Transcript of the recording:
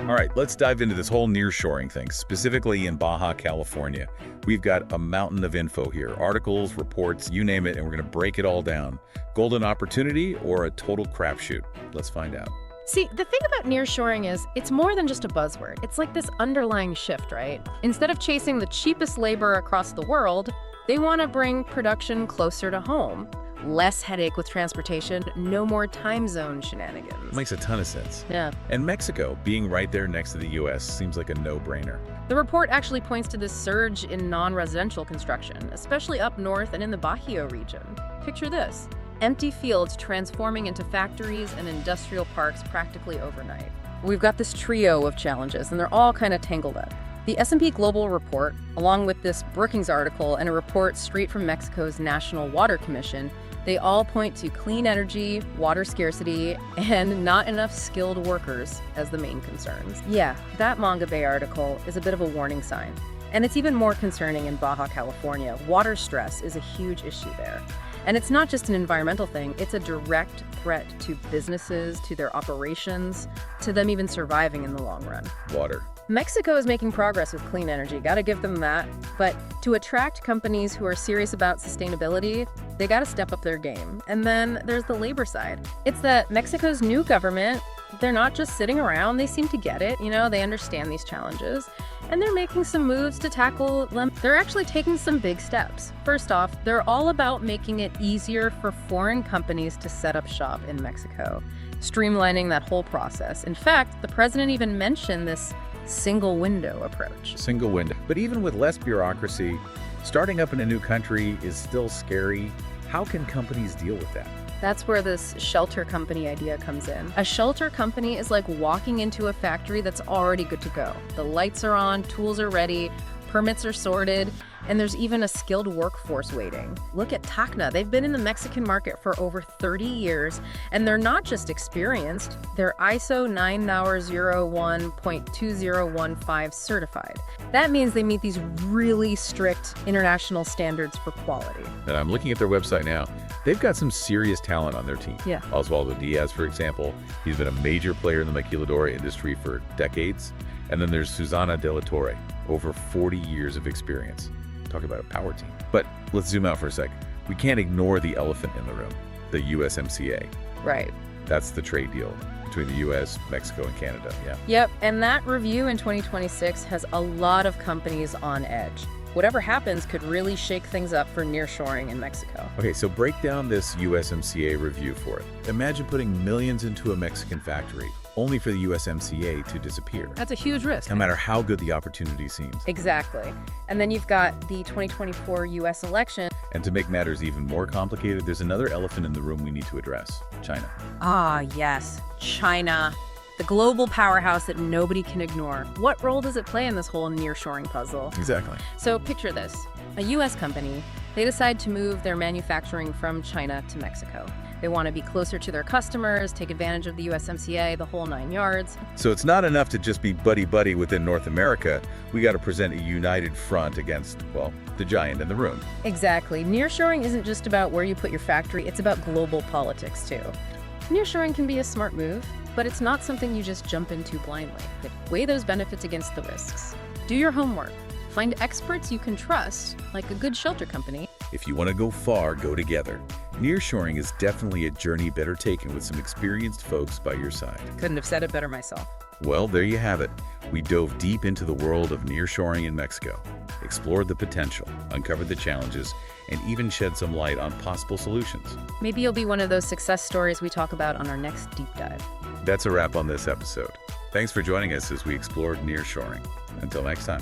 All right, let's dive into this whole nearshoring thing, specifically in Baja, California. We've got a mountain of info here, articles, reports, you name it, and we're going to break it all down. Golden opportunity or a total crapshoot? Let's find out. See, the thing about nearshoring is it's more than just a buzzword. It's like this underlying shift, right? Instead of chasing the cheapest labor across the world, they want to bring production closer to home. Less headache with transportation, no more time zone shenanigans. Makes a ton of sense. Yeah. And Mexico, being right there next to the U.S., seems like a no-brainer. The report actually points to this surge in non-residential construction, especially up north and in the Baja region. Picture this. Empty fields transforming into factories and industrial parks practically overnight. We've got this trio of challenges, and they're all kind of tangled up. The S&P Global report, along with this Brookings article and a report straight from Mexico's National Water Commission, they all point to clean energy, water scarcity, and not enough skilled workers as the main concerns. Yeah, that Manga Bay article is a bit of a warning sign. And it's even more concerning in Baja, California. Water stress is a huge issue there. And it's not just an environmental thing, it's a direct threat to businesses, to their operations, to them even surviving in the long run. Water. Mexico is making progress with clean energy, gotta give them that. But to attract companies who are serious about sustainability, they gotta step up their game. And then there's the labor side. It's that Mexico's new government, they're not just sitting around, they seem to get it, they understand these challenges. And they're making some moves to tackle them. They're actually taking some big steps. First off, they're all about making it easier for foreign companies to set up shop in Mexico, streamlining that whole process. In fact, the president even mentioned this single window approach. Single window. But even with less bureaucracy, starting up in a new country is still scary. How can companies deal with that? That's where this shelter company idea comes in. A shelter company is like walking into a factory that's already good to go. The lights are on, tools are ready, permits are sorted, and there's even a skilled workforce waiting. Look at TACNA. They've been in the Mexican market for over 30 years, and they're not just experienced, they're ISO 9001.2015 certified. That means they meet these really strict international standards for quality. And I'm looking at their website now. They've got some serious talent on their team. Yeah. Osvaldo Diaz, for example, he's been a major player in the maquiladora industry for decades. And then there's Susana De La Torre, over 40 years of experience. Talk about a power team. But let's zoom out for a sec. We can't ignore the elephant in the room, the USMCA. Right. That's the trade deal between the US, Mexico, and Canada, yeah. Yep, and that review in 2026 has a lot of companies on edge. Whatever happens could really shake things up for nearshoring in Mexico. Okay, so break down this USMCA review for it. Imagine putting millions into a Mexican factory, only for the USMCA to disappear. That's a huge risk. No matter how good the opportunity seems. Exactly. And then you've got the 2024 US election. And to make matters even more complicated, there's another elephant in the room we need to address: China. Ah, yes, China. The global powerhouse that nobody can ignore. What role does it play in this whole nearshoring puzzle? Exactly. So picture this. A US company, they decide to move their manufacturing from China to Mexico. They want to be closer to their customers, take advantage of the USMCA, the whole 9 yards. So it's not enough to just be buddy-buddy within North America. We got to present a united front against, well, the giant in the room. Exactly. Nearshoring isn't just about where you put your factory, it's about global politics too. Nearshoring can be a smart move, but it's not something you just jump into blindly. Weigh those benefits against the risks. Do your homework. Find experts you can trust, like a good shelter company. If you want to go far, go together. Nearshoring is definitely a journey better taken with some experienced folks by your side. Couldn't have said it better myself. Well, there you have it. We dove deep into the world of nearshoring in Mexico, explored the potential, uncovered the challenges, and even shed some light on possible solutions. Maybe you'll be one of those success stories we talk about on our next deep dive. That's a wrap on this episode. Thanks for joining us as we explored nearshoring. Until next time.